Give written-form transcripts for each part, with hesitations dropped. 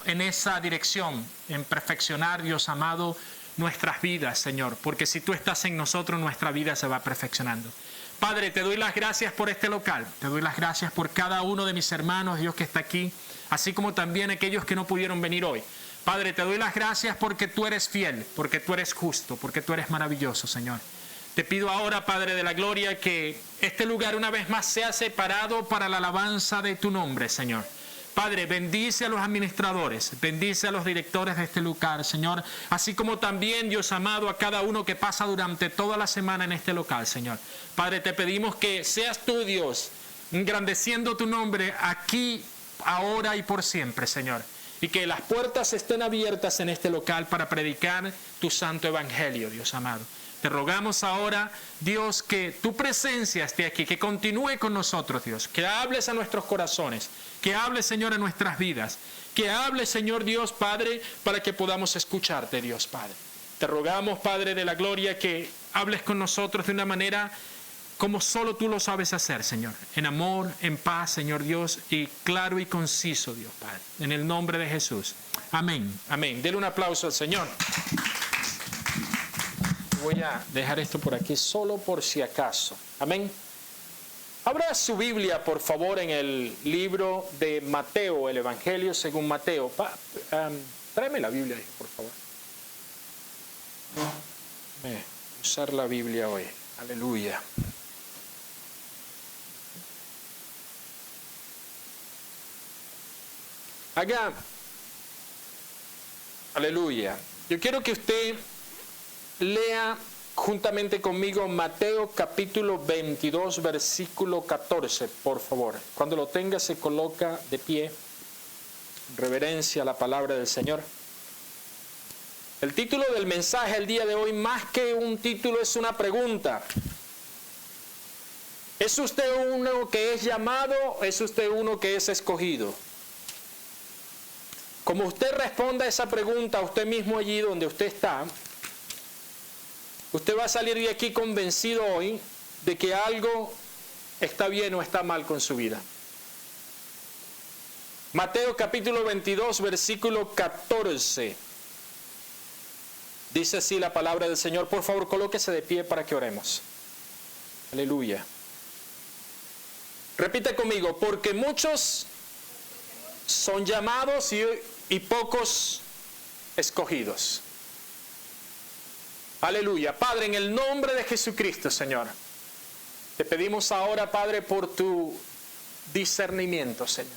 en esa dirección, en perfeccionar, Dios amado, nuestras vidas, Señor, porque si tú estás en nosotros, nuestra vida se va perfeccionando. Padre, te doy las gracias por este local, te doy las gracias por cada uno de mis hermanos, Dios, que está aquí, así como también aquellos que no pudieron venir hoy. Padre, te doy las gracias porque tú eres fiel, porque tú eres justo, porque tú eres maravilloso, Señor. Te pido ahora, Padre de la gloria, que este lugar una vez más sea separado para la alabanza de tu nombre, Señor. Padre, bendice a los administradores, bendice a los directores de este lugar, Señor, así como también, Dios amado, a cada uno que pasa durante toda la semana en este local, Señor. Padre, te pedimos que seas tú, Dios, engrandeciendo tu nombre aquí, ahora y por siempre, Señor. Y que las puertas estén abiertas en este local para predicar tu santo evangelio, Dios amado. Te rogamos ahora, Dios, que tu presencia esté aquí, que continúe con nosotros, Dios, que hables a nuestros corazones, que hables, Señor, a nuestras vidas, que hables, Señor Dios, Padre, para que podamos escucharte, Dios, Padre. Te rogamos, Padre de la gloria, que hables con nosotros de una manera como solo tú lo sabes hacer, Señor, en amor, en paz, Señor Dios, y claro y conciso, Dios, Padre, en el nombre de Jesús. Amén, amén. Dele un aplauso al Señor. Voy a dejar esto por aquí solo por si acaso. Amén. Abra su Biblia, por favor, en el libro de Mateo, el Evangelio según Mateo. Tráeme la Biblia, por favor. Usar la Biblia hoy. Aleluya. Haga. Aleluya. Yo quiero que usted lea juntamente conmigo Mateo capítulo 22, versículo 14, por favor. Cuando lo tenga, se coloca de pie. Reverencia a la palabra del Señor. El título del mensaje el día de hoy, más que un título, es una pregunta. ¿Es usted uno que es llamado o es usted uno que es escogido? Como usted responda a esa pregunta, usted mismo allí donde usted está, usted va a salir de aquí convencido hoy de que algo está bien o está mal con su vida. Mateo capítulo 22, versículo 14. Dice así la palabra del Señor. Por favor, colóquese de pie para que oremos. Aleluya. Repite conmigo, porque muchos son llamados y pocos escogidos. Aleluya. Padre, en el nombre de Jesucristo, Señor, te pedimos ahora, Padre, por tu discernimiento, Señor,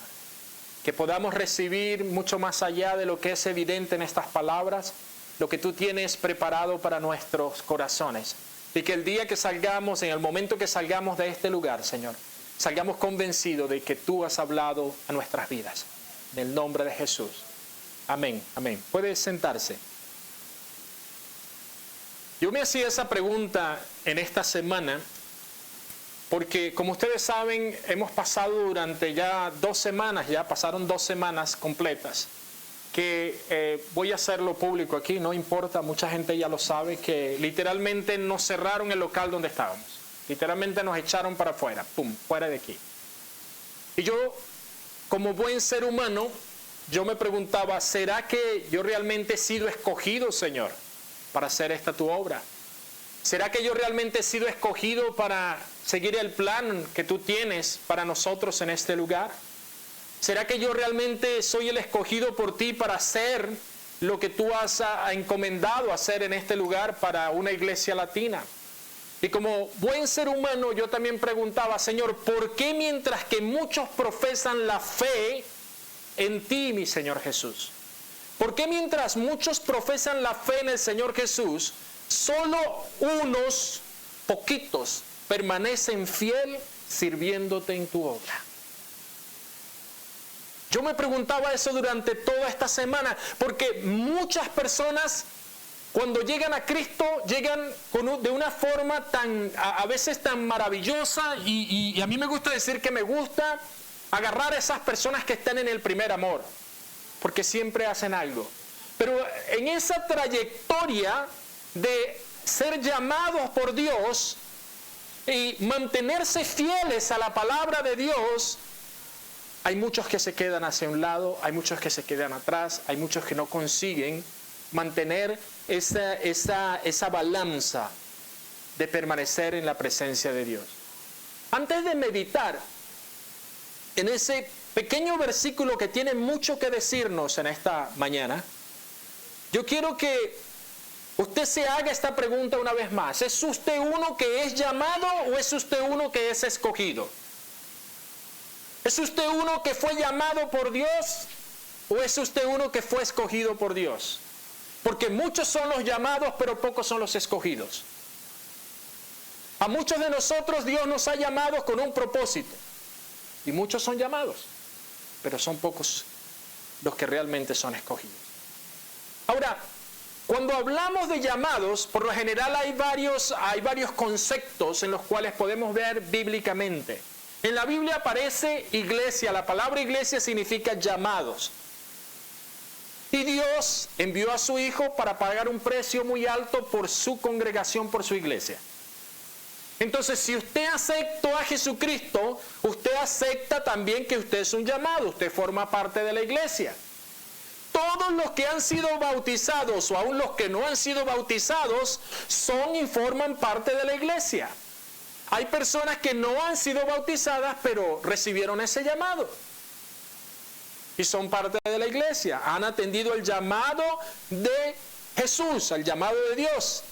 que podamos recibir mucho más allá de lo que es evidente en estas palabras, lo que tú tienes preparado para nuestros corazones. Y que el día que salgamos, en el momento que salgamos de este lugar, Señor, salgamos convencidos de que tú has hablado a nuestras vidas. En el nombre de Jesús. Amén, amén. Puede sentarse. Yo me hacía esa pregunta en esta semana porque, como ustedes saben, hemos pasado durante ya 2 semanas, ya pasaron 2 semanas completas, que voy a hacerlo público aquí, no importa, mucha gente ya lo sabe, que literalmente nos cerraron el local donde estábamos. Literalmente nos echaron para afuera, pum, fuera de aquí. Y yo, como buen ser humano, yo me preguntaba, ¿será que yo realmente he sido escogido, Señor, para hacer esta tu obra? ¿Será que yo realmente he sido escogido para seguir el plan que tú tienes para nosotros en este lugar? ¿Será que yo realmente soy el escogido por ti para hacer lo que tú has encomendado hacer en este lugar para una iglesia latina? Y como buen ser humano yo también preguntaba, Señor, ¿por qué mientras que muchos profesan la fe en ti, mi Señor Jesús? ¿Por qué mientras muchos profesan la fe en el Señor Jesús, solo unos poquitos permanecen fiel sirviéndote en tu obra? Yo me preguntaba eso durante toda esta semana, porque muchas personas cuando llegan a Cristo llegan de una forma a veces tan maravillosa y a mí me gusta decir que me gusta agarrar a esas personas que están en el primer amor, porque siempre hacen algo. Pero en esa trayectoria de ser llamados por Dios y mantenerse fieles a la palabra de Dios, hay muchos que se quedan hacia un lado, hay muchos que se quedan atrás, hay muchos que no consiguen mantener esa balanza de permanecer en la presencia de Dios. Antes de meditar en ese pequeño versículo que tiene mucho que decirnos en esta mañana, yo quiero que usted se haga esta pregunta una vez más. ¿Es usted uno que es llamado o es usted uno que es escogido? ¿Es usted uno que fue llamado por Dios o es usted uno que fue escogido por Dios? Porque muchos son los llamados, pero pocos son los escogidos. A muchos de nosotros Dios nos ha llamado con un propósito. Y muchos son llamados, pero son pocos los que realmente son escogidos. Ahora, cuando hablamos de llamados, por lo general hay varios conceptos en los cuales podemos ver bíblicamente. En la Biblia aparece iglesia. La palabra iglesia significa llamados. Y Dios envió a su Hijo para pagar un precio muy alto por su congregación, por su iglesia. Entonces, si usted aceptó a Jesucristo, usted acepta también que usted es un llamado, usted forma parte de la iglesia. Todos los que han sido bautizados o aún los que no han sido bautizados son y forman parte de la iglesia. Hay personas que no han sido bautizadas, pero recibieron ese llamado. Y son parte de la iglesia. Han atendido el llamado de Jesús, el llamado de Dios.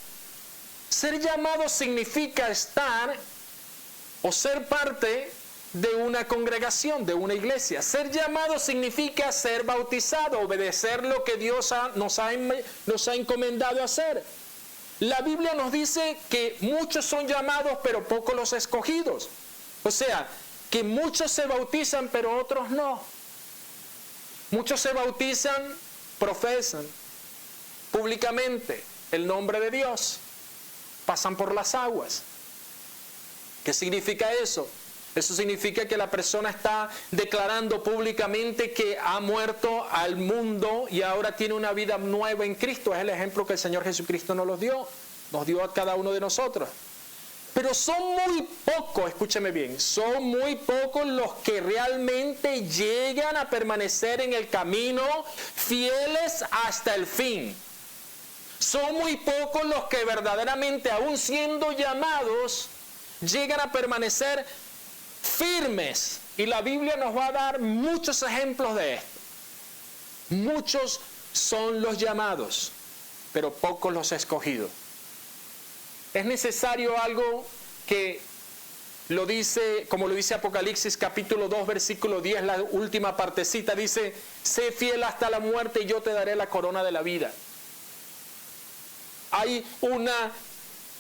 Ser llamado significa estar o ser parte de una congregación, de una iglesia. Ser llamado significa ser bautizado, obedecer lo que Dios nos ha encomendado hacer. La Biblia nos dice que muchos son llamados, pero pocos los escogidos. O sea, que muchos se bautizan, pero otros no. Muchos se bautizan, profesan públicamente el nombre de Dios. Pasan por las aguas. ¿Qué significa eso? Eso significa que la persona está declarando públicamente que ha muerto al mundo y ahora tiene una vida nueva en Cristo. Es el ejemplo que el Señor Jesucristo nos dio a cada uno de nosotros. Pero son muy pocos, escúcheme bien, son muy pocos los que realmente llegan a permanecer en el camino fieles hasta el fin. Son muy pocos los que verdaderamente, aún siendo llamados, llegan a permanecer firmes. Y la Biblia nos va a dar muchos ejemplos de esto. Muchos son los llamados, pero pocos los escogidos. Es necesario algo que lo dice, como lo dice Apocalipsis capítulo 2, versículo 10, la última partecita, dice: sé fiel hasta la muerte y yo te daré la corona de la vida. Hay una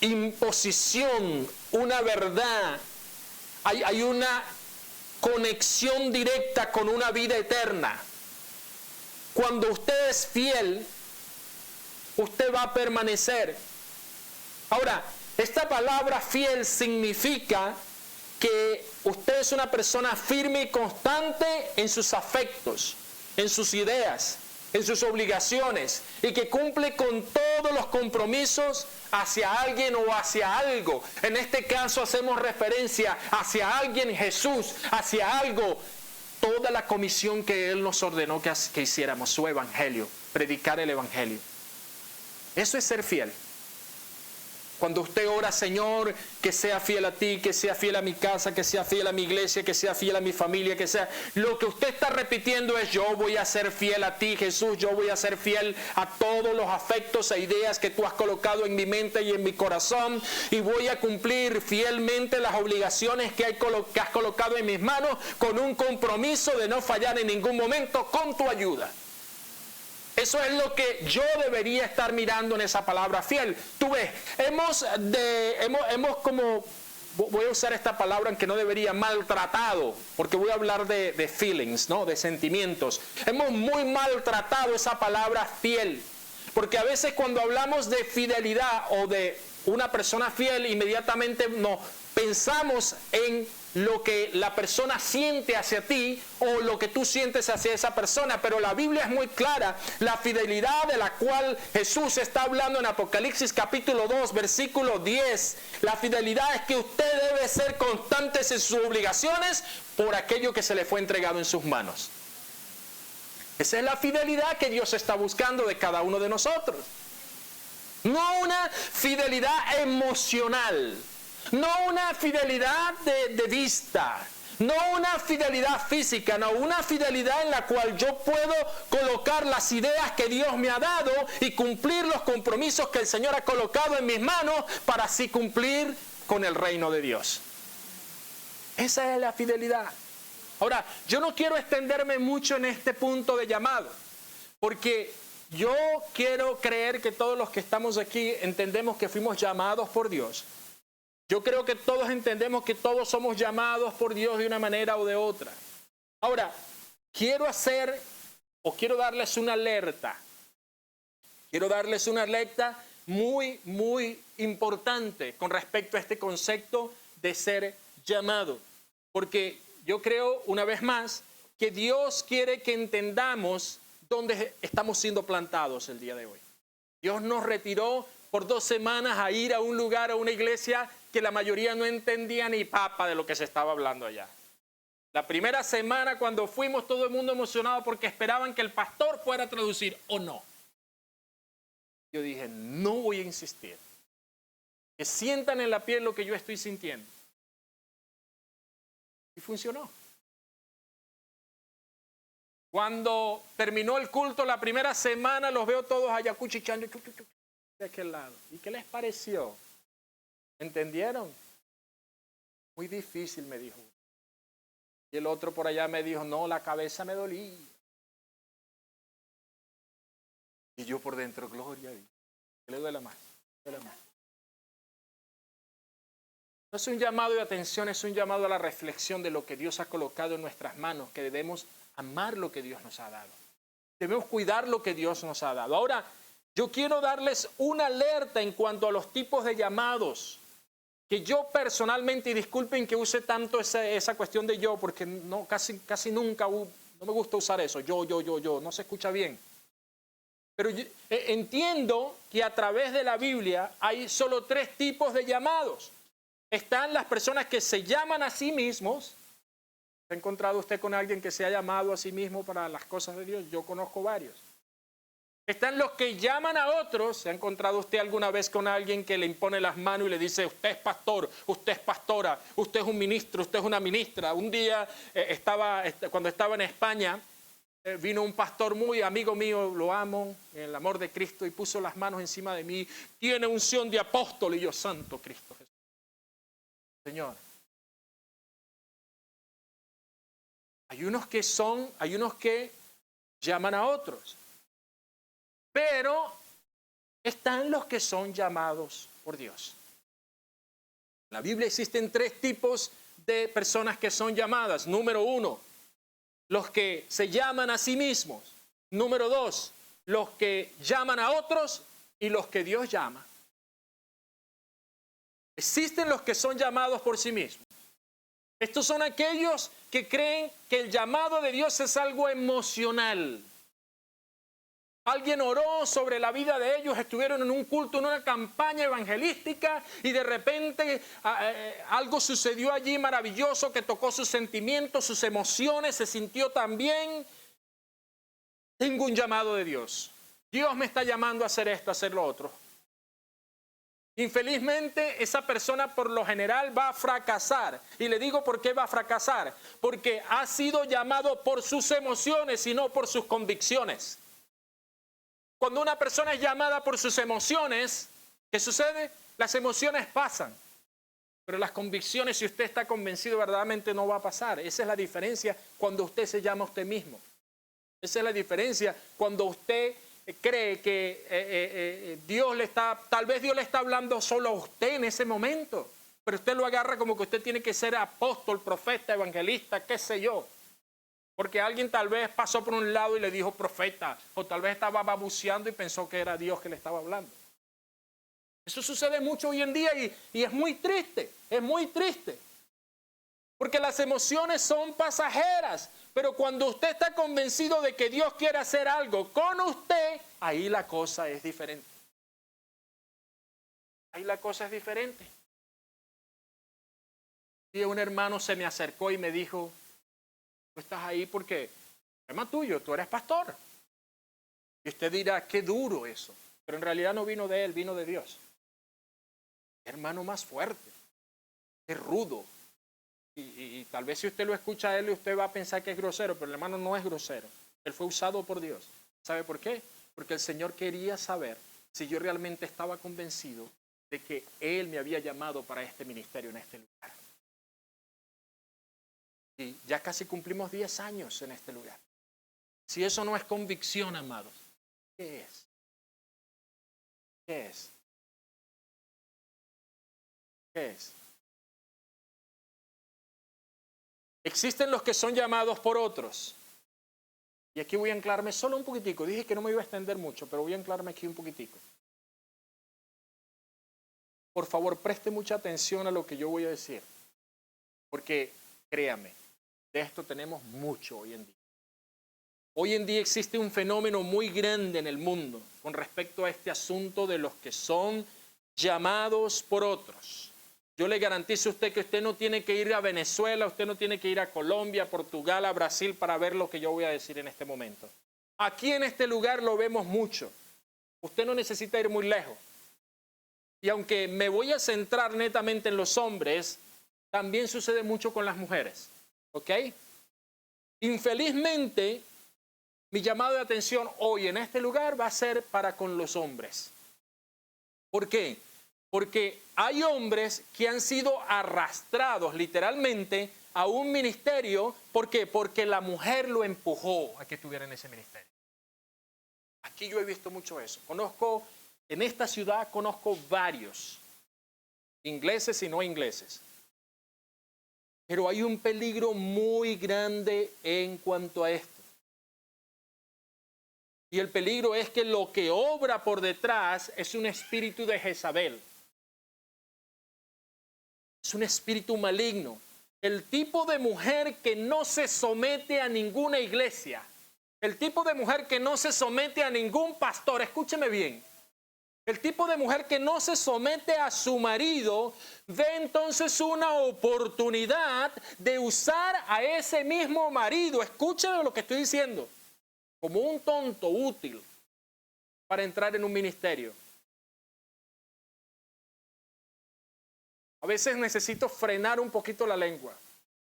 imposición, una verdad, hay una conexión directa con una vida eterna. Cuando usted es fiel, usted va a permanecer. Ahora, esta palabra fiel significa que usted es una persona firme y constante en sus afectos, en sus ideas, en sus obligaciones, y que cumple con todos los compromisos hacia alguien o hacia algo. En este caso hacemos referencia hacia alguien, Jesús, hacia algo, toda la comisión que Él nos ordenó que hiciéramos, su evangelio, predicar el evangelio. Eso es ser fiel. Cuando usted ora: Señor, que sea fiel a ti, que sea fiel a mi casa, que sea fiel a mi iglesia, que sea fiel a mi familia, que sea... Lo que usted está repitiendo es: yo voy a ser fiel a ti, Jesús, yo voy a ser fiel a todos los afectos e ideas que tú has colocado en mi mente y en mi corazón, y voy a cumplir fielmente las obligaciones que has colocado en mis manos, con un compromiso de no fallar en ningún momento con tu ayuda. Eso es lo que yo debería estar mirando en esa palabra fiel. Tú ves, hemos como, voy a usar esta palabra aunque no debería, maltratado, porque voy a hablar de feelings, ¿no? De sentimientos. Hemos muy maltratado esa palabra fiel, porque a veces cuando hablamos de fidelidad o de una persona fiel, inmediatamente nos pensamos en lo que la persona siente hacia ti o lo que tú sientes hacia esa persona, pero la Biblia es muy clara. La fidelidad de la cual Jesús está hablando en Apocalipsis capítulo 2, versículo 10, la fidelidad es que usted debe ser constantes en sus obligaciones por aquello que se le fue entregado en sus manos. Esa es la fidelidad que Dios está buscando de cada uno de nosotros. No una fidelidad emocional, no una fidelidad de vista, no una fidelidad física, no una fidelidad en la cual yo puedo colocar las ideas que Dios me ha dado y cumplir los compromisos que el Señor ha colocado en mis manos para así cumplir con el reino de Dios. Esa es la fidelidad. Ahora, yo no quiero extenderme mucho en este punto de llamado, porque yo quiero creer que todos los que estamos aquí entendemos que fuimos llamados por Dios. Yo creo que todos entendemos que todos somos llamados por Dios de una manera o de otra. Ahora, quiero darles una alerta. Quiero darles una alerta muy, muy importante con respecto a este concepto de ser llamado. Porque yo creo, una vez más, que Dios quiere que entendamos dónde estamos siendo plantados el día de hoy. Dios nos retiró por 2 semanas a ir a un lugar, a una iglesia que la mayoría no entendía ni papa de lo que se estaba hablando allá. La primera semana cuando fuimos, todo el mundo emocionado porque esperaban que el pastor fuera a traducir o no. Yo dije, no voy a insistir. Que sientan en la piel lo que yo estoy sintiendo. Y funcionó. Cuando terminó el culto la primera semana, los veo todos allá cuchicheando de aquel lado. ¿Y qué les pareció? ¿Entendieron? Muy difícil, me dijo. Y el otro por allá me dijo, no, la cabeza me dolía. Y yo por dentro, gloria a Dios. ¿Qué le duele más? ¿Duele más? No es un llamado de atención, es un llamado a la reflexión de lo que Dios ha colocado en nuestras manos, que debemos amar lo que Dios nos ha dado. Debemos cuidar lo que Dios nos ha dado. Ahora, yo quiero darles una alerta en cuanto a los tipos de llamados, que yo personalmente, y disculpen que use tanto esa cuestión de yo, porque no, casi nunca, no me gusta usar eso, yo, no se escucha bien. Pero yo, entiendo que a través de la Biblia hay solo 3 tipos de llamados. Están las personas que se llaman a sí mismos. ¿Ha encontrado usted con alguien que se ha llamado a sí mismo para las cosas de Dios? Yo conozco varios. Están los que llaman a otros. ¿Se ha encontrado usted alguna vez con alguien que le impone las manos y le dice, usted es pastor, usted es pastora, usted es un ministro, usted es una ministra? Un día, cuando estaba en España, vino un pastor muy amigo mío, lo amo, en el amor de Cristo, y puso las manos encima de mí. Tiene unción de apóstol, y yo, santo Cristo Jesús. Señor. Hay unos que llaman a otros. Pero están los que son llamados por Dios. En la Biblia existen 3 tipos de personas que son llamadas. Número 1, los que se llaman a sí mismos. Número 2, los que llaman a otros y los que Dios llama. Existen los que son llamados por sí mismos. Estos son aquellos que creen que el llamado de Dios es algo emocional. Alguien oró sobre la vida de ellos, estuvieron en un culto, en una campaña evangelística y de repente algo sucedió allí maravilloso que tocó sus sentimientos, sus emociones, se sintió tan bien. Tengo un llamado de Dios. Dios me está llamando a hacer esto, a hacer lo otro. Infelizmente, esa persona por lo general va a fracasar. Y le digo por qué va a fracasar. Porque ha sido llamado por sus emociones y no por sus convicciones. Cuando una persona es llamada por sus emociones, ¿qué sucede? Las emociones pasan. Pero las convicciones, si usted está convencido verdaderamente, no va a pasar. Esa es la diferencia cuando usted se llama a usted mismo. Esa es la diferencia cuando usted cree que tal vez Dios le está hablando solo a usted en ese momento, pero usted lo agarra como que usted tiene que ser apóstol, profeta, evangelista, qué sé yo, porque alguien tal vez pasó por un lado y le dijo profeta, o tal vez estaba babuceando y pensó que era Dios que le estaba hablando. Eso sucede mucho hoy en día y es muy triste, es muy triste. Porque las emociones son pasajeras. Pero cuando usted está convencido de que Dios quiere hacer algo con usted, ahí la cosa es diferente. Ahí la cosa es diferente. Y un hermano se me acercó y me dijo, tú estás ahí porque es problema tuyo, tú eres pastor. Y usted dirá, qué duro eso. Pero en realidad no vino de él, vino de Dios. Hermano más fuerte, es rudo. Y tal vez si usted lo escucha a él, usted va a pensar que es grosero, pero el hermano no es grosero. Él fue usado por Dios. ¿Sabe por qué? Porque el Señor quería saber si yo realmente estaba convencido de que Él me había llamado para este ministerio en este lugar. Y ya casi cumplimos 10 años en este lugar. Si eso no es convicción, amados, ¿qué es? ¿Qué es? ¿Qué es? Existen los que son llamados por otros. Y aquí voy a anclarme solo un poquitico. Dije que no me iba a extender mucho, pero voy a anclarme aquí un poquitico. Por favor, preste mucha atención a lo que yo voy a decir. Porque, créame, de esto tenemos mucho hoy en día. Hoy en día existe un fenómeno muy grande en el mundo con respecto a este asunto de los que son llamados por otros. Yo le garantizo a usted que usted no tiene que ir a Venezuela, usted no tiene que ir a Colombia, Portugal, a Brasil para ver lo que yo voy a decir en este momento. Aquí en este lugar lo vemos mucho. Usted no necesita ir muy lejos. Y aunque me voy a centrar netamente en los hombres, también sucede mucho con las mujeres. ¿Ok? Infelizmente, mi llamado de atención hoy en este lugar va a ser para con los hombres. ¿Por qué? Porque hay hombres que han sido arrastrados literalmente a un ministerio. ¿Por qué? Porque la mujer lo empujó a que estuviera en ese ministerio. Aquí yo he visto mucho eso. En esta ciudad conozco varios, ingleses y no ingleses. Pero hay un peligro muy grande en cuanto a esto. Y el peligro es que lo que obra por detrás es un espíritu de Jezabel. Es un espíritu maligno. El tipo de mujer que no se somete a ninguna iglesia. El tipo de mujer que no se somete a ningún pastor. Escúcheme bien. El tipo de mujer que no se somete a su marido ve entonces una oportunidad de usar a ese mismo marido. Escúcheme lo que estoy diciendo. Como un tonto útil para entrar en un ministerio. A veces necesito frenar un poquito la lengua,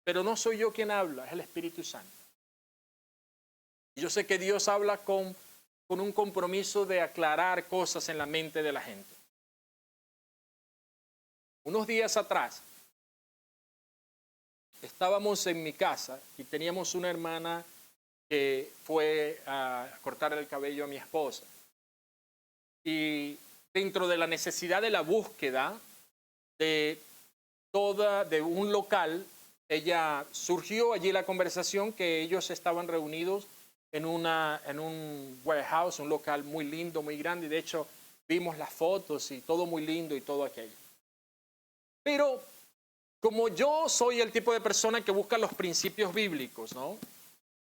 pero no soy yo quien habla, es el Espíritu Santo. Y yo sé que Dios habla con un compromiso de aclarar cosas en la mente de la gente. Unos días atrás, estábamos en mi casa y teníamos una hermana que fue a cortar el cabello a mi esposa. Y dentro de la necesidad de la búsqueda de un local, surgió allí la conversación que ellos estaban reunidos en un warehouse, un local muy lindo, muy grande. Y de hecho, vimos las fotos y todo muy lindo y todo aquello. Pero como yo soy el tipo de persona que busca los principios bíblicos, ¿no?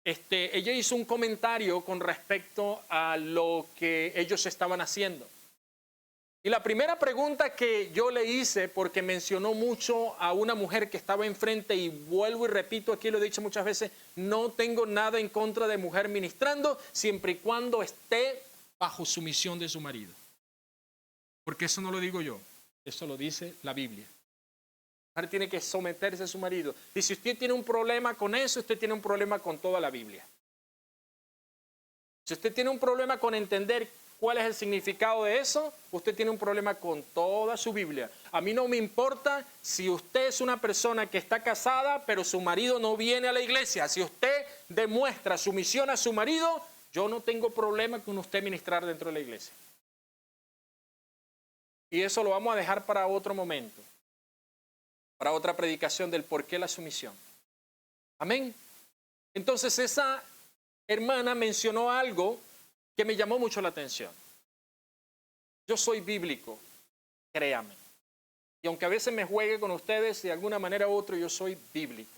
Ella hizo un comentario con respecto a lo que ellos estaban haciendo. Y la primera pregunta que yo le hice, porque mencionó mucho a una mujer que estaba enfrente, y vuelvo y repito, aquí lo he dicho muchas veces, no tengo nada en contra de mujer ministrando, siempre y cuando esté bajo sumisión de su marido. Porque eso no lo digo yo, eso lo dice la Biblia. La mujer tiene que someterse a su marido. Y si usted tiene un problema con eso, usted tiene un problema con toda la Biblia. Si usted tiene un problema con entender cuál es el significado de eso, usted tiene un problema con toda su Biblia. A mí no me importa si usted es una persona que está casada, pero su marido no viene a la iglesia. Si usted demuestra sumisión a su marido, yo no tengo problema con usted ministrar dentro de la iglesia. Y eso lo vamos a dejar para otro momento, para otra predicación del por qué la sumisión. Amén. Entonces esa hermana mencionó algo que me llamó mucho la atención. Yo soy bíblico, créame. Y aunque a veces me juegue con ustedes, de alguna manera u otra yo soy bíblico.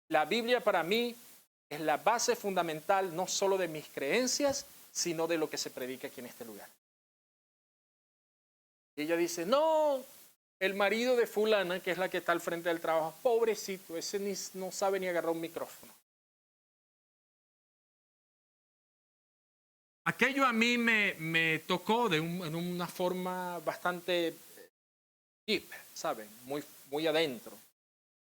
La Biblia para mí es la base fundamental no solo de mis creencias, sino de lo que se predica aquí en este lugar. Y ella dice, no, el marido de fulana, que es la que está al frente del trabajo, pobrecito, ese no sabe ni agarrar un micrófono. Aquello a mí me tocó en una forma bastante deep, ¿saben? Muy adentro.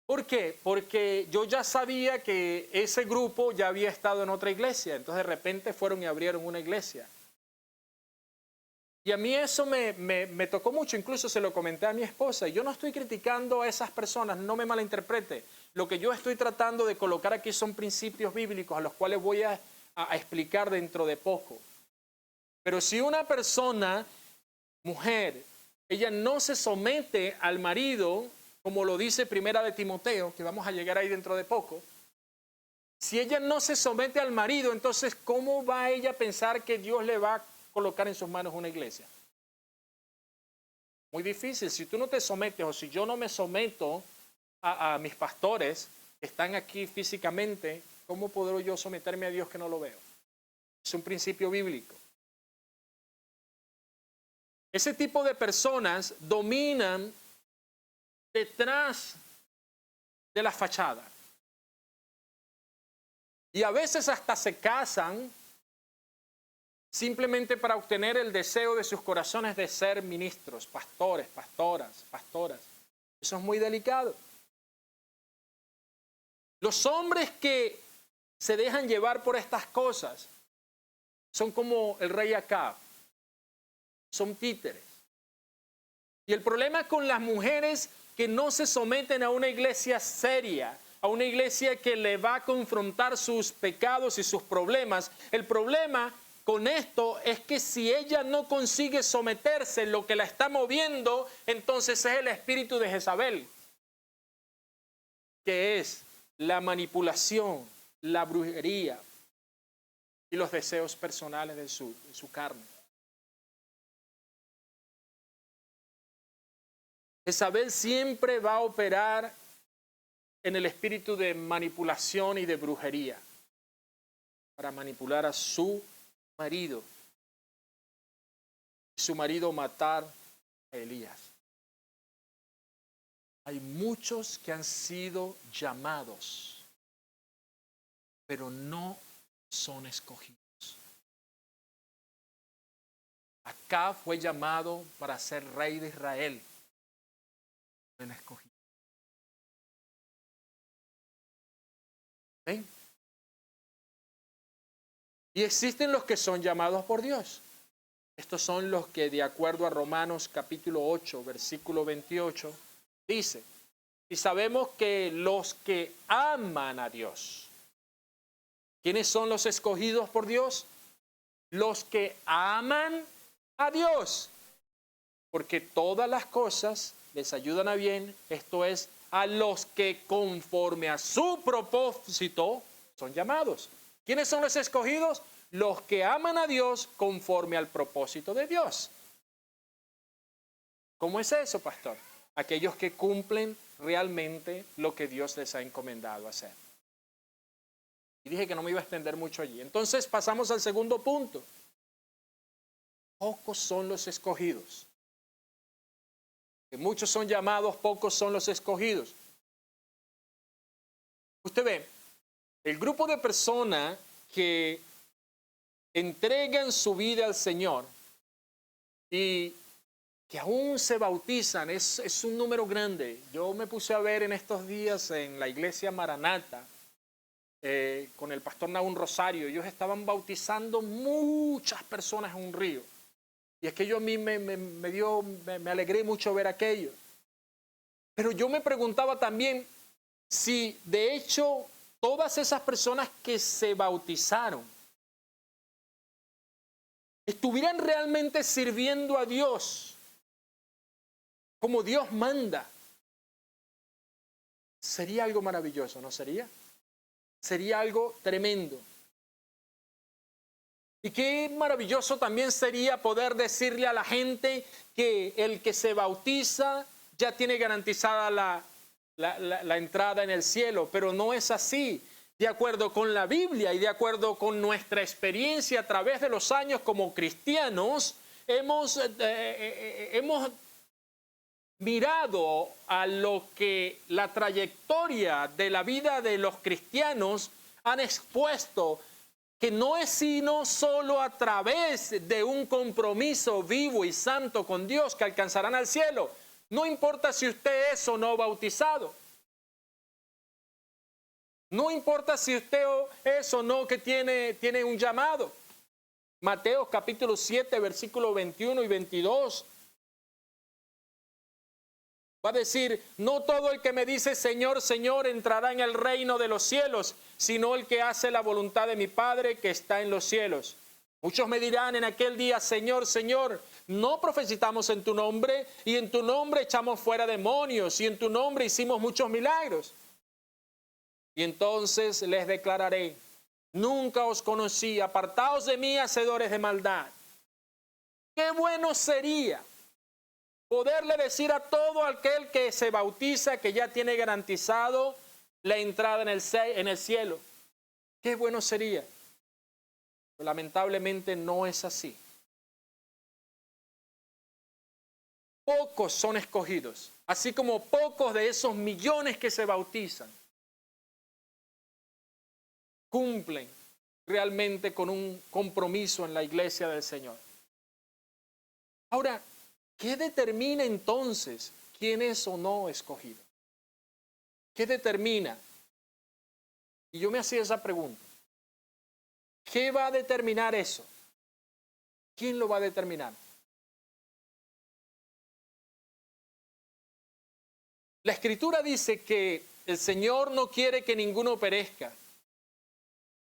¿Por qué? Porque yo ya sabía que ese grupo ya había estado en otra iglesia, entonces de repente fueron y abrieron una iglesia. Y a mí eso me tocó mucho, incluso se lo comenté a mi esposa. Yo no estoy criticando a esas personas, no me malinterprete. Lo que yo estoy tratando de colocar aquí son principios bíblicos a los cuales voy a explicar dentro de poco. Pero si una persona, mujer, ella no se somete al marido, como lo dice Primera de Timoteo, que vamos a llegar ahí dentro de poco, si ella no se somete al marido, entonces ¿cómo va ella a pensar que Dios le va a colocar en sus manos una iglesia? Muy difícil. Si tú no te sometes o si yo no me someto a mis pastores que están aquí físicamente, ¿cómo podré yo someterme a Dios que no lo veo? Es un principio bíblico. Ese tipo de personas dominan detrás de la fachada. Y a veces hasta se casan simplemente para obtener el deseo de sus corazones de ser ministros, pastores, pastoras. Eso es muy delicado. Los hombres que se dejan llevar por estas cosas son como el rey Acab. Son títeres. Y el problema con las mujeres que no se someten a una iglesia seria, a una iglesia que le va a confrontar sus pecados y sus problemas, el problema con esto es que si ella no consigue someterse, lo que la está moviendo, entonces es el espíritu de Jezabel, que es la manipulación, la brujería y los deseos personales de su carne. Jezabel siempre va a operar en el espíritu de manipulación y de brujería para manipular a su marido. Su marido matar a Elías. Hay muchos que han sido llamados, pero no son escogidos. Acab fue llamado para ser rey de Israel. El escogido. ¿Ven? Y existen los que son llamados por Dios. Estos son los que, de acuerdo a Romanos capítulo 8, versículo 28, dice, y sabemos que los que aman a Dios, ¿quiénes son los escogidos por Dios? Los que aman a Dios, porque todas las cosas les ayudan a bien, esto es, a los que conforme a su propósito son llamados. ¿Quiénes son los escogidos? Los que aman a Dios conforme al propósito de Dios. ¿Cómo es eso, pastor? Aquellos que cumplen realmente lo que Dios les ha encomendado hacer. Y dije que no me iba a extender mucho allí. Entonces pasamos al segundo punto. Pocos son los escogidos. Que muchos son llamados, pocos son los escogidos. Usted ve, el grupo de personas que entregan su vida al Señor y que aún se bautizan es un número grande. Yo me puse a ver en estos días en la iglesia Maranata con el pastor Nahum Rosario. Ellos estaban bautizando muchas personas en un río. Y aquello a mí me alegré mucho ver aquello. Pero yo me preguntaba también si de hecho todas esas personas que se bautizaron estuvieran realmente sirviendo a Dios como Dios manda. Sería algo maravilloso, ¿no sería? Sería algo tremendo. Y qué maravilloso también sería poder decirle a la gente que el que se bautiza ya tiene garantizada la entrada en el cielo, pero no es así. De acuerdo con la Biblia y de acuerdo con nuestra experiencia a través de los años como cristianos, hemos mirado a lo que la trayectoria de la vida de los cristianos han expuesto, que no es sino solo a través de un compromiso vivo y santo con Dios que alcanzarán al cielo. No importa si usted es o no bautizado. No importa si usted es o no que tiene un llamado. Mateo capítulo 7, versículos 21 y 22. Va a decir, no todo el que me dice Señor, Señor entrará en el reino de los cielos, sino el que hace la voluntad de mi Padre que está en los cielos. Muchos me dirán en aquel día, Señor, Señor, no profetizamos en tu nombre, y en tu nombre echamos fuera demonios, y en tu nombre hicimos muchos milagros. Y entonces les declararé, nunca os conocí, apartaos de mí, hacedores de maldad. Qué bueno sería poderle decir a todo aquel que se bautiza que ya tiene garantizado la entrada en el cielo. Qué bueno sería. Pero lamentablemente no es así. Pocos son escogidos, así como pocos de esos millones que se bautizan cumplen realmente con un compromiso en la iglesia del Señor. Ahora, ¿qué determina entonces quién es o no escogido? ¿Qué determina? Y yo me hacía esa pregunta. ¿Qué va a determinar eso? ¿Quién lo va a determinar? La Escritura dice que el Señor no quiere que ninguno perezca,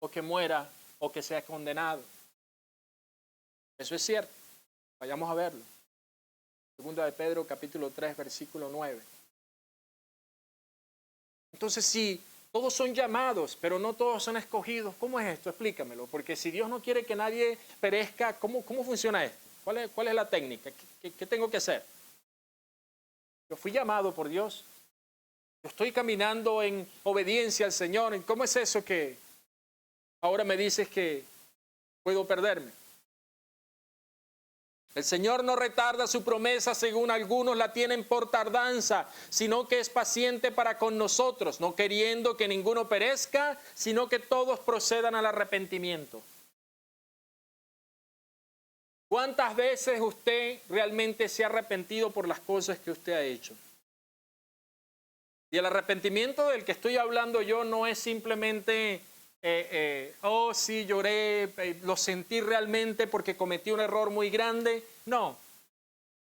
o que muera, o que sea condenado. Eso es cierto. Vayamos a verlo. Segunda de Pedro, capítulo 3, versículo 9. Entonces, si todos son llamados, pero no todos son escogidos, ¿cómo es esto? Explícamelo. Porque si Dios no quiere que nadie perezca, ¿cómo funciona esto? ¿Cuál es la técnica? ¿Qué tengo que hacer? Yo fui llamado por Dios. Yo estoy caminando en obediencia al Señor. ¿Cómo es eso que ahora me dices que puedo perderme? El Señor no retarda su promesa, según algunos la tienen por tardanza, sino que es paciente para con nosotros, no queriendo que ninguno perezca, sino que todos procedan al arrepentimiento. ¿Cuántas veces usted realmente se ha arrepentido por las cosas que usted ha hecho? Y el arrepentimiento del que estoy hablando yo no es simplemente oh sí, lloré, lo sentí realmente porque cometí un error muy grande. No,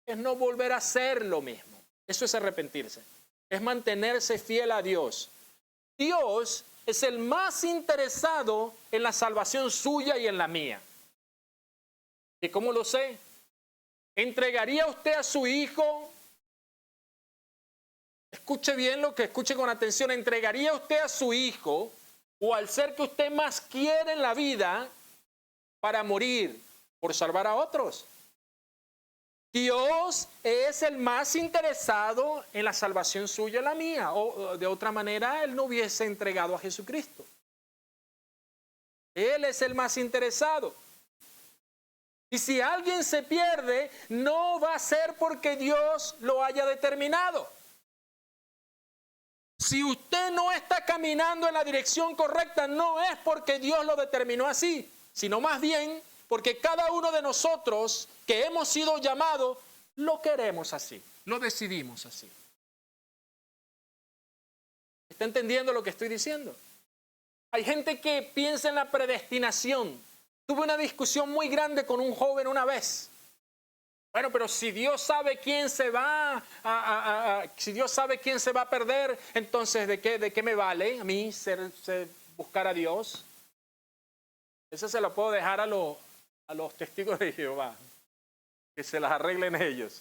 es no volver a hacer lo mismo. Eso es arrepentirse. Es mantenerse fiel a Dios. Dios es el más interesado en la salvación suya y en la mía. ¿Y cómo lo sé? ¿Entregaría usted a su hijo? Escuche bien lo que escuche con atención. ¿Entregaría usted a su hijo o al ser que usted más quiere en la vida para morir por salvar a otros? Dios es el más interesado en la salvación suya y la mía. O de otra manera, Él no hubiese entregado a Jesucristo. Él es el más interesado. Y si alguien se pierde, no va a ser porque Dios lo haya determinado. Si usted no está caminando en la dirección correcta, no es porque Dios lo determinó así, sino más bien porque cada uno de nosotros que hemos sido llamados, lo queremos así, lo decidimos así. ¿Está entendiendo lo que estoy diciendo? Hay gente que piensa en la predestinación. Tuve una discusión muy grande con un joven una vez. Bueno, pero si Dios sabe quién se va si Dios sabe quién se va a perder, entonces ¿de qué me vale a mí buscar a Dios? Eso se lo puedo dejar a los testigos de Jehová, que se las arreglen ellos.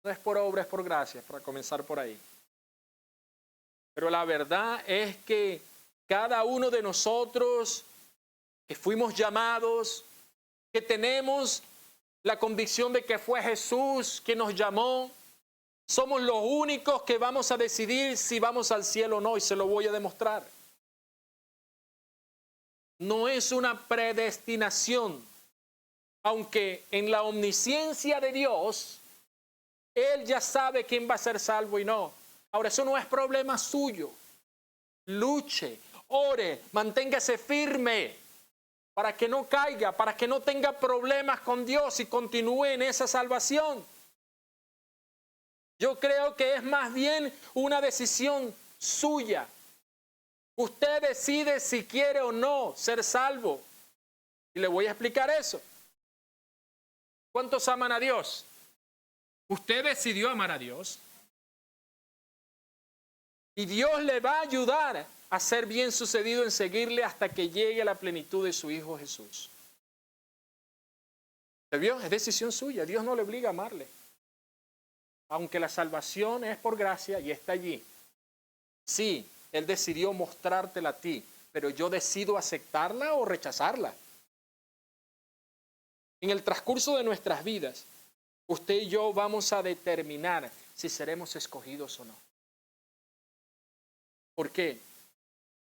No es por obra, es por gracia, para comenzar por ahí. Pero la verdad es que cada uno de nosotros que fuimos llamados, que tenemos la convicción de que fue Jesús quien nos llamó, Somos los únicos que vamos a decidir si vamos al cielo o no, y se lo voy a demostrar. No es una predestinación, aunque en la omnisciencia de Dios, Él ya sabe quién va a ser salvo y no. Ahora, eso no es problema suyo. Luche, ore, manténgase firme para que no caiga, para que no tenga problemas con Dios y continúe en esa salvación. Yo creo que es más bien una decisión suya. Usted decide si quiere o no ser salvo. Y le voy a explicar eso. ¿Cuántos aman a Dios? Usted decidió amar a Dios. Y Dios le va a ayudar a ser bien sucedido en seguirle hasta que llegue a la plenitud de su Hijo Jesús. ¿Se vio? Es decisión suya. Dios no le obliga a amarle. Aunque la salvación es por gracia y está allí. Sí, Él decidió mostrártela a ti, pero yo decido aceptarla o rechazarla. En el transcurso de nuestras vidas, usted y yo vamos a determinar si seremos escogidos o no. ¿Por qué?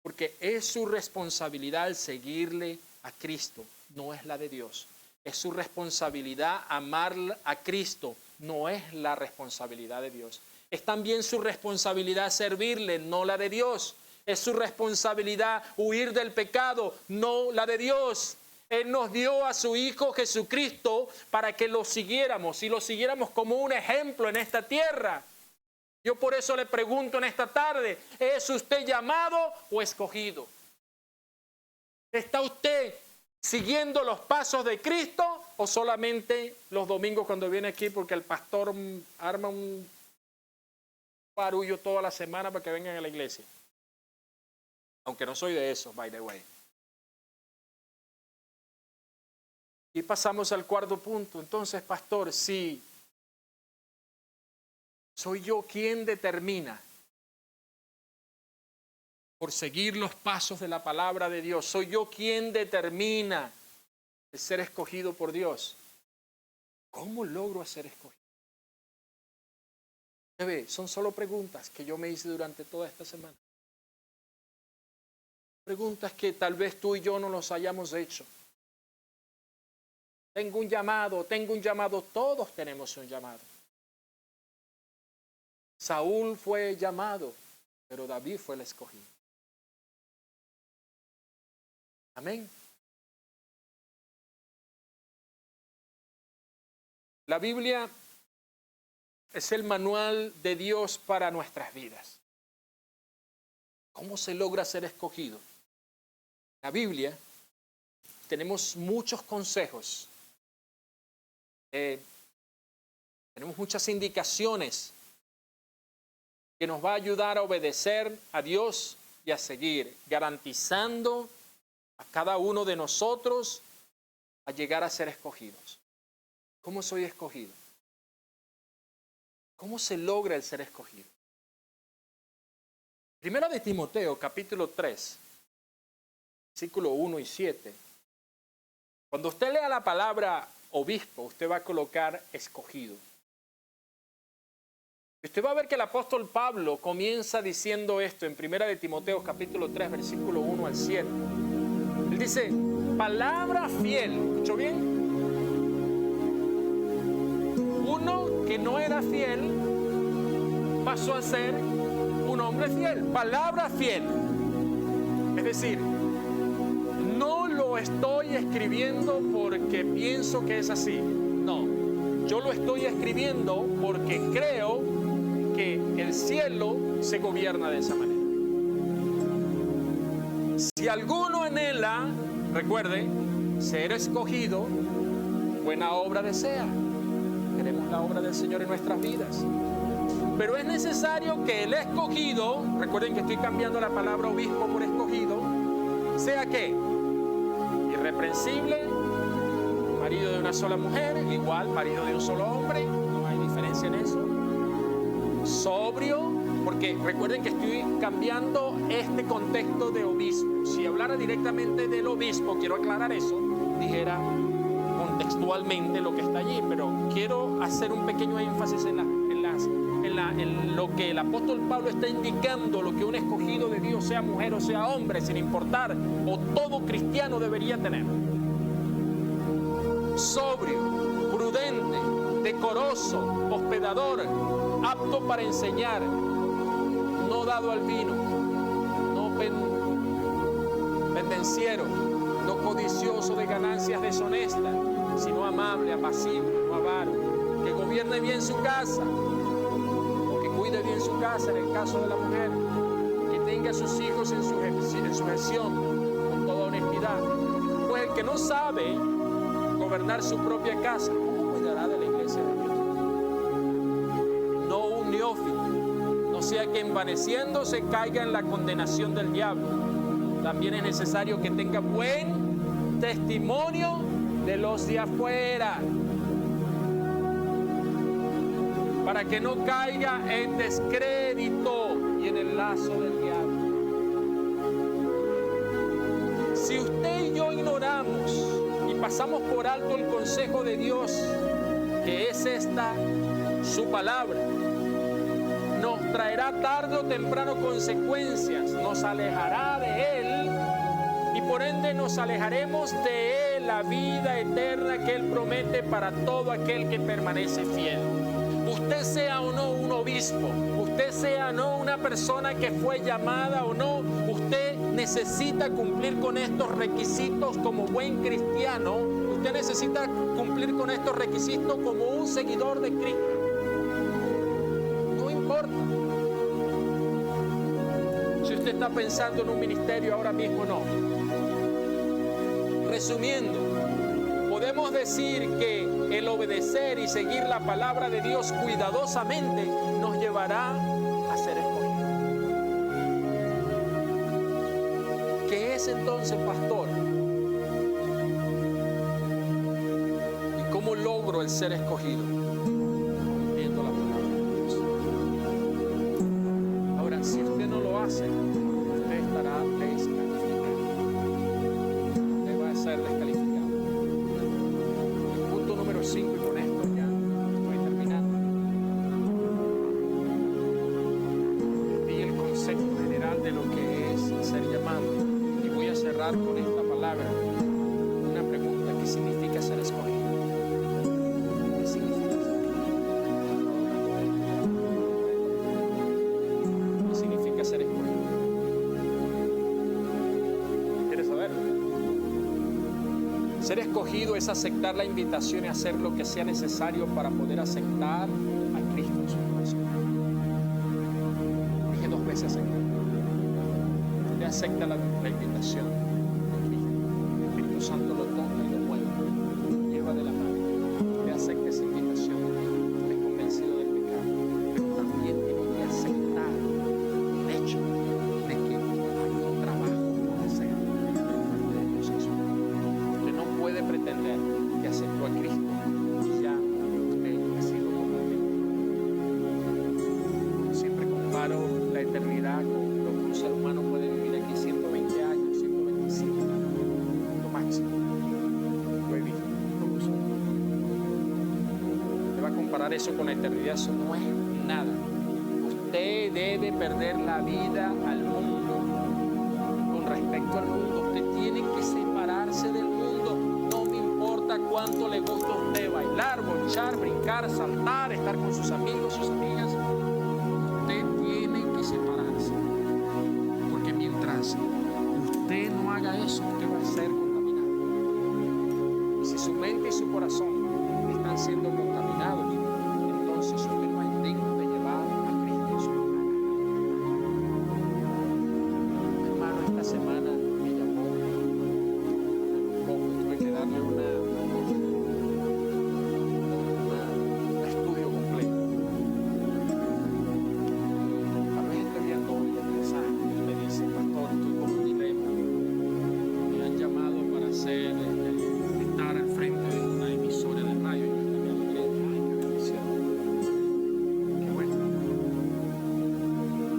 Porque es su responsabilidad el seguirle a Cristo, no es la de Dios. Es su responsabilidad amar a Cristo, no es la responsabilidad de Dios. Es también su responsabilidad servirle, no la de Dios. Es su responsabilidad huir del pecado, no la de Dios. Él nos dio a su Hijo Jesucristo para que lo siguiéramos y lo siguiéramos como un ejemplo en esta tierra. Yo por eso le pregunto en esta tarde, ¿es usted llamado o escogido? ¿Está usted siguiendo los pasos de Cristo o solamente los domingos cuando viene aquí porque el pastor arma un barullo toda la semana para que vengan a la iglesia? Aunque no soy de esos, by the way. Y pasamos al cuarto punto. Entonces, pastor, si soy yo quien determina por seguir los pasos de la palabra de Dios, soy yo quien determina de ser escogido por Dios. ¿Cómo logro ser escogido? Son solo preguntas que yo me hice durante toda esta semana. Preguntas que tal vez tú y yo no nos hayamos hecho. Tengo un llamado, todos tenemos un llamado. Saúl fue llamado, pero David fue el escogido. Amén. La Biblia es el manual de Dios para nuestras vidas. ¿Cómo se logra ser escogido? En la Biblia tenemos muchos consejos. Tenemos muchas indicaciones que nos va a ayudar a obedecer a Dios y a seguir, garantizando a cada uno de nosotros a llegar a ser escogidos. ¿Cómo soy escogido? ¿Cómo se logra el ser escogido? Primera de Timoteo, capítulo 3, versículo 1 y 7. Cuando usted lea la palabra obispo, usted va a colocar escogido. Usted va a ver que el apóstol Pablo comienza diciendo esto en Primera de Timoteo, capítulo 3, versículo 1 al 7. Él dice, palabra fiel. ¿Escuchó bien? Uno que no era fiel pasó a ser un hombre fiel. Palabra fiel. Es decir, no lo estoy escribiendo porque pienso que es así. No, yo lo estoy escribiendo porque creo que el cielo se gobierna de esa manera. Si alguno anhela, recuerde, ser escogido, buena obra desea. Queremos la obra del Señor en nuestras vidas. Pero es necesario que el escogido, recuerden que estoy cambiando la palabra obispo por escogido, sea ¿qué? Irreprensible, marido de una sola mujer, igual marido de un solo hombre, no hay diferencia en eso. Sobrio, porque recuerden que estoy cambiando este contexto de obispo. Si hablara directamente del obispo, quiero aclarar eso, dijera contextualmente lo que está allí, pero quiero hacer un pequeño énfasis en la creas en lo que el apóstol Pablo está indicando, lo que un escogido de Dios, sea mujer o sea hombre, sin importar, o todo cristiano debería tener. Sobrio, prudente, decoroso, hospedador, apto para enseñar, no dado al vino, no pendenciero, no codicioso de ganancias deshonestas, sino amable, apacible, no avaro, que gobierne bien su casa, o que cuide bien su casa en el caso de la mujer, que tenga a sus hijos en sujeción con toda honestidad. Pues el que no sabe gobernar su propia casa, ¿cómo cuidará de la iglesia de Dios? No un neófito, no sea que envaneciéndose caiga en la condenación del diablo. También es necesario que tenga buen testimonio de los de afuera, para que no caiga en descrédito y en el lazo del diablo. Si usted y yo ignoramos y pasamos por alto el consejo de Dios, que es esta, su palabra, nos traerá tarde o temprano consecuencias, nos alejará de Él y por ende nos alejaremos de Él, la vida eterna que Él promete para todo aquel que permanece fiel. Usted sea o no un obispo, usted sea o no una persona que fue llamada o no, usted necesita cumplir con estos requisitos como buen cristiano, usted necesita cumplir con estos requisitos como un seguidor de Cristo. No importa si usted está pensando en un ministerio ahora mismo, no. Resumiendo, podemos decir que el obedecer y seguir la palabra de Dios cuidadosamente nos llevará a ser escogidos. ¿Qué es entonces, pastor? ¿Y cómo logro el ser escogido? Cumpliendo la palabra de Dios. Ahora, si usted no lo hace, usted estará descalificado. Usted va a ser descalificado. 5, y con esto ya estoy terminando. Vi el concepto general de lo que es ser llamado y voy a cerrar con esta palabra, una pregunta: ¿qué significa ser escogido? ¿Qué significa ser escogido? ¿Qué significa ser escogido? ¿Quieres saberlo? Ser escogido es aceptar la invitación y hacer lo que sea necesario para poder aceptar a Cristo en su corazón. Dije 2 veces aceptar. Usted acepta la invitación de Cristo. El Espíritu Santo lo toma y lo mueve, lo lleva de la mano. Usted acepta esa invitación. Usted es convencido del pecado, pero también tiene que aceptar el hecho de que hay un trabajo por hacer de parte de Dios en su vida. Puede pretender que aceptó a Cristo y ya usted ha sido totalmente. Siempre comparo la eternidad con lo que un ser humano puede vivir aquí: 120 años, 125, lo máximo. Lo he visto, lo uso. Usted va a comparar eso con la eternidad, eso no es nada. Usted debe perder la vida al mundo. Con respecto al mundo, usted tiene que separarse del mundo. Cuánto le gusta a usted bailar, bolchar, brincar, saltar, estar con sus amigos, sus amigas. Usted tiene que separarse, porque mientras usted no haga eso, usted va a ser contaminado. Y si su mente y su corazón están siendo contaminados, entonces usted no es digno de llevar a Cristo en su vida. Hermano, esta semana me llamó poco, tuve que darle un estudio completo. Tal vez esté viendo hoy el mensaje y me dice: pastor, estoy con un dilema. Me han llamado para estar al frente de una emisora de radio. Yo también alegré. Ay, qué bendición. Qué bueno.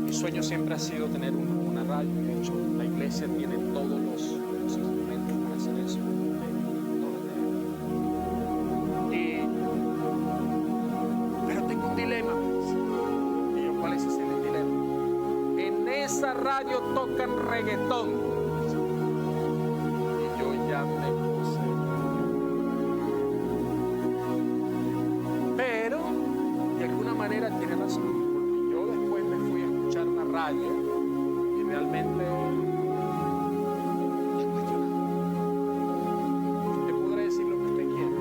Mi sueño siempre ha sido tener una radio. De hecho, la iglesia tiene todos los instrumentos para hacer eso. Pero tengo un dilema. radio tocan reggaetón. Y yo ya me puse. Pero, de alguna manera tiene razón, porque yo después me fui a escuchar la radio y realmente es cuestionable. Usted podrá decir lo que usted quiera.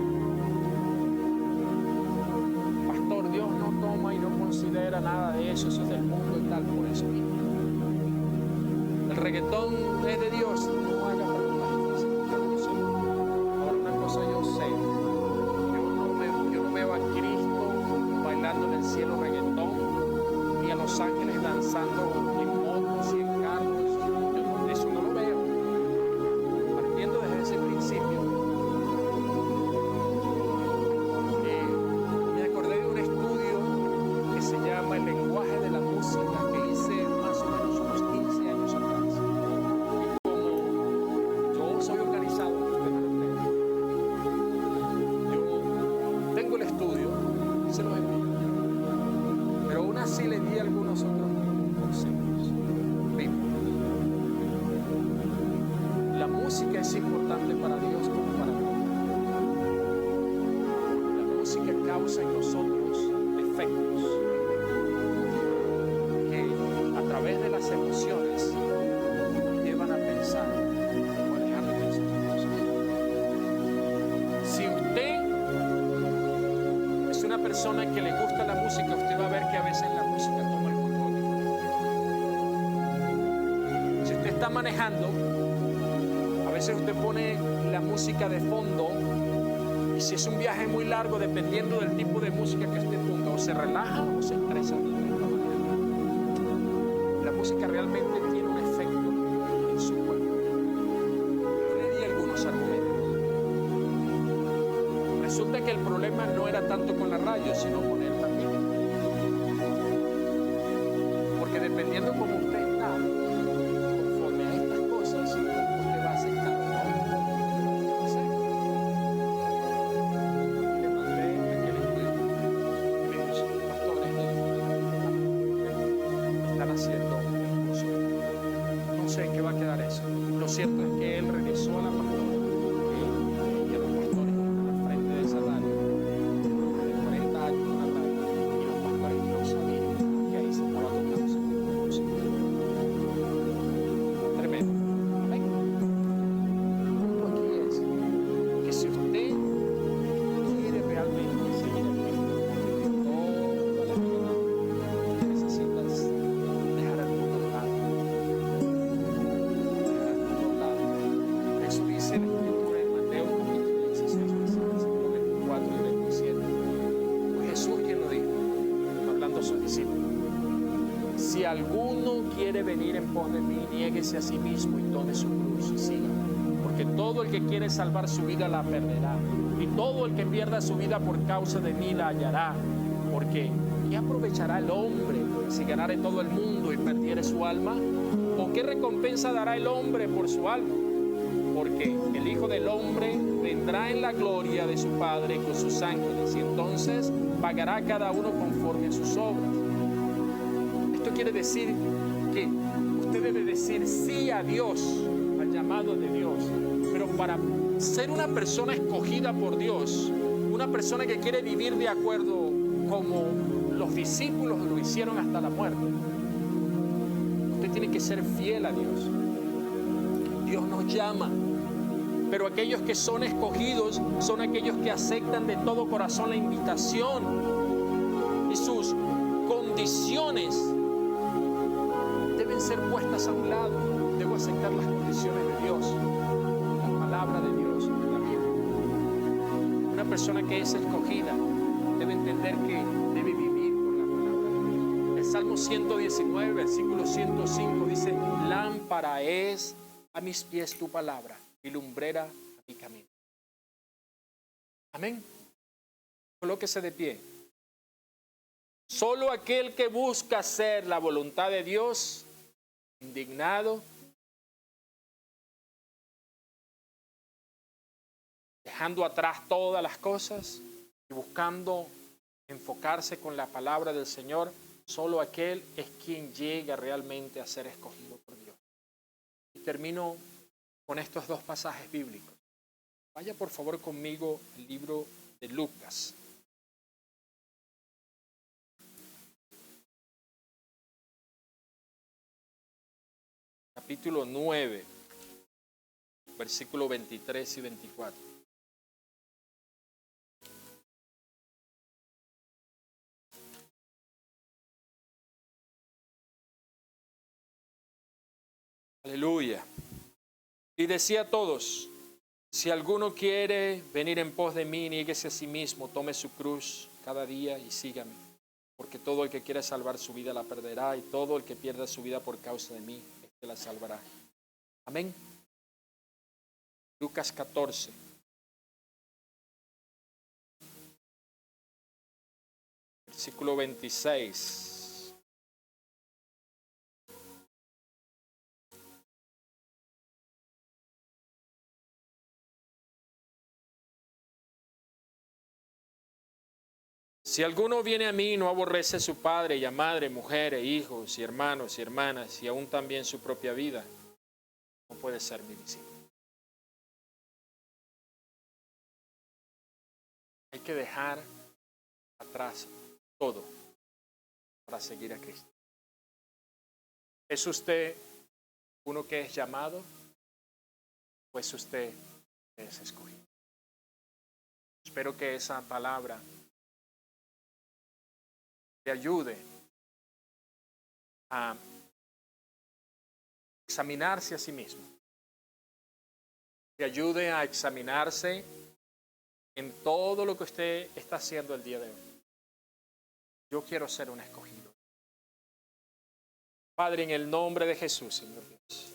Pastor, Dios no toma y no considera nada de eso, eso es del mundo y tal, por eso mismo. El reggaetón es de Dios, no haga preguntas difíciles, yo no lo sé. Ahora una cosa yo sé, yo no veo a Cristo bailando en el cielo reggaetón, ni a los ángeles danzando en motos y en carros, eso no lo veo. Partiendo desde ese principio, me acordé de un estudio que se llama El lenguaje de la música, que hice más o menos unos 15 años atrás. Y como yo soy organizado, usted no lo cree, yo tengo el estudio, se los envío, pero aún así le di algunos otros consejos. La música es importante para Dios como para nosotros. La música causa en nosotros efectos que a través de las emociones nos llevan a pensar o a dejar de pensar en cosas. Si usted es una persona que le gusta la música, usted va a ver que a veces la música toma el control de usted. Si usted está manejando, a veces usted pone la música de fondo y si es un viaje muy largo, dependiendo del tipo de música que usted ponga, o se relaja o se estresa. La música realmente tiene un efecto en su cuerpo. Yo le di algunos argumentos. Resulta que el problema no era tanto con la radio, sino con él también. Porque dependiendo cómo usted está, conforme a estas cosas, usted va a aceptar o no. Le mandé aquel estudio y me dijo, pastores, están haciendo el curso. No sé en qué va a quedar eso. Lo cierto es que él regresó a la pastora, que los pastores están al frente de esa radio, de 40 años en la radio, y los pastores no sabían que ahí se estaba tocando ese tipo de música. Tremendo. Amén. El punto aquí es que si usted quiere realmente seguir a Cristo toda la vida, usted necesita dejar el mundo a un lado. Dejar el mundo a un lado. Eso dice la Escritura en Mateo capítulo 16, versículos 24 y 27. Fue Jesús quien lo dijo, hablando a sus discípulos. Si alguno quiere venir en pos de mí, niéguese a sí mismo y tome su cruz y sígame. Porque todo el que quiere salvar su vida la perderá. Y todo el que pierda su vida por causa de mí la hallará. Porque ¿qué aprovechará el hombre si ganare todo el mundo y perdiere su alma? ¿O qué recompensa dará el hombre por su alma? Porque el Hijo del Hombre vendrá en la gloria de su Padre con sus ángeles y entonces pagará a cada uno conforme a sus obras. Esto quiere decir que usted debe decir sí a Dios, al llamado de Dios. Pero para ser una persona escogida por Dios, una persona que quiere vivir de acuerdo como los discípulos lo hicieron hasta la muerte, usted tiene que ser fiel a Dios. Dios nos llama, pero aquellos que son escogidos son aquellos que aceptan de todo corazón la invitación y sus condiciones deben ser puestas a un lado. Debo aceptar las condiciones de Dios, la palabra de Dios, la Biblia. Una persona que es escogida debe entender que debe vivir con la palabra de Dios. El Salmo 119, versículo 105 dice: lámpara es a mis pies tu palabra y lumbrera a mi camino. Amén. Colóquese de pie. Solo aquel que busca hacer la voluntad de Dios, indignado, dejando atrás todas las cosas y buscando enfocarse con la palabra del Señor, Solo aquel es quien llega realmente a ser escogido por Dios. Y termino con estos dos pasajes bíblicos. Vaya por favor conmigo al libro de Lucas. Capítulo 9, versículos 23 y 24. Aleluya. Y decía a todos: si alguno quiere venir en pos de mí, niéguese a sí mismo, tome su cruz cada día y sígame. Porque todo el que quiera salvar su vida la perderá, y todo el que pierda su vida por causa de mí, éste la salvará. Amén. Lucas 14. Versículo 26. Si alguno viene a mí y no aborrece a su padre y a madre, mujer e hijos y hermanos y hermanas y aún también su propia vida, no puede ser mi discípulo. Hay que dejar atrás todo para seguir a Cristo. ¿Es usted uno que es llamado o es usted que es escogido? Espero que esa palabra te ayude a examinarse a sí mismo. Te ayude a examinarse en todo lo que usted está haciendo el día de hoy. Yo quiero ser un escogido. Padre, en el nombre de Jesús, Señor Dios.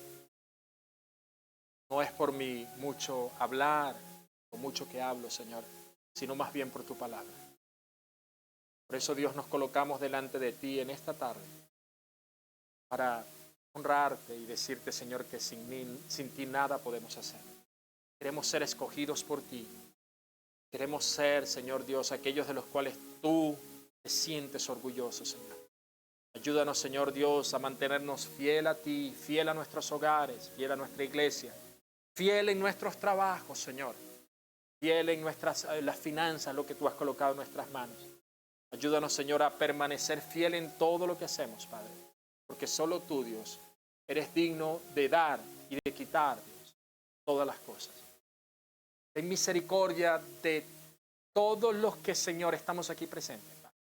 No es por mi mucho hablar o mucho que hablo, Señor, sino más bien por tu palabra. Por eso, Dios, nos colocamos delante de ti en esta tarde para honrarte y decirte, Señor, que sin ti nada podemos hacer. Queremos ser escogidos por ti. Queremos ser, Señor Dios, aquellos de los cuales tú te sientes orgulloso, Señor. Ayúdanos, Señor Dios, a mantenernos fiel a ti, fiel a nuestros hogares, fiel a nuestra iglesia, fiel en nuestros trabajos, Señor, fiel en las finanzas, lo que tú has colocado en nuestras manos. Ayúdanos, Señor, a permanecer fiel en todo lo que hacemos, Padre, porque solo tú, Dios, eres digno de dar y de quitar, Dios, todas las cosas. Ten misericordia de todos los que, Señor, estamos aquí presentes, Padre,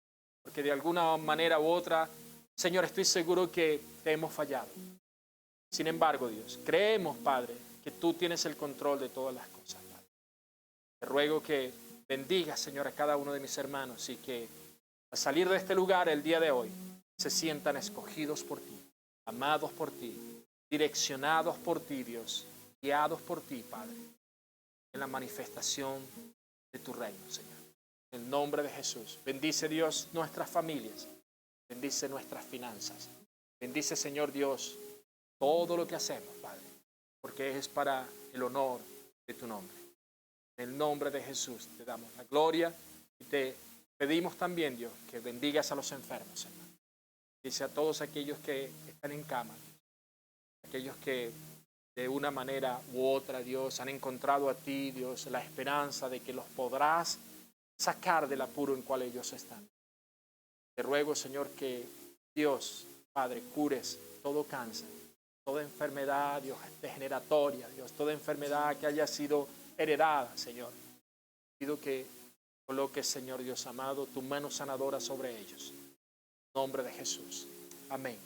porque de alguna manera u otra, Señor, estoy seguro que te hemos fallado. Sin embargo, Dios, creemos, Padre, que tú tienes el control de todas las cosas, Padre. Te ruego que bendigas, Señor, a cada uno de mis hermanos y que al salir de este lugar el día de hoy se sientan escogidos por ti, amados por ti, direccionados por ti, Dios, guiados por ti, Padre, en la manifestación de tu reino, Señor. En el nombre de Jesús, bendice, Dios, nuestras familias. Bendice nuestras finanzas. Bendice, Señor Dios, todo lo que hacemos, Padre, porque es para el honor de tu nombre. En el nombre de Jesús te damos la gloria y te pedimos también, Dios, que bendigas a los enfermos, Señor. Dice a todos aquellos que están en cama, aquellos que de una manera u otra, Dios, han encontrado a ti, Dios, la esperanza de que los podrás sacar del apuro en cual ellos están. Te ruego, Señor, que Dios, Padre, cures todo cáncer, toda enfermedad, Dios, degeneratoria, Dios, toda enfermedad que haya sido heredada, Señor. Pido que coloques, Señor Dios amado, tu mano sanadora sobre ellos. En nombre de Jesús. Amén.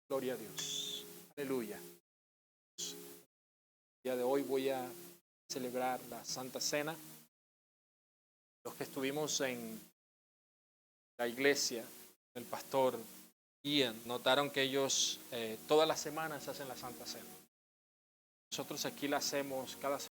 Gloria a Dios. Aleluya. El día de hoy voy a celebrar la Santa Cena. Los que estuvimos en la iglesia, el pastor Ian, notaron que ellos todas las semanas hacen la Santa Cena. Nosotros aquí la hacemos cada semana.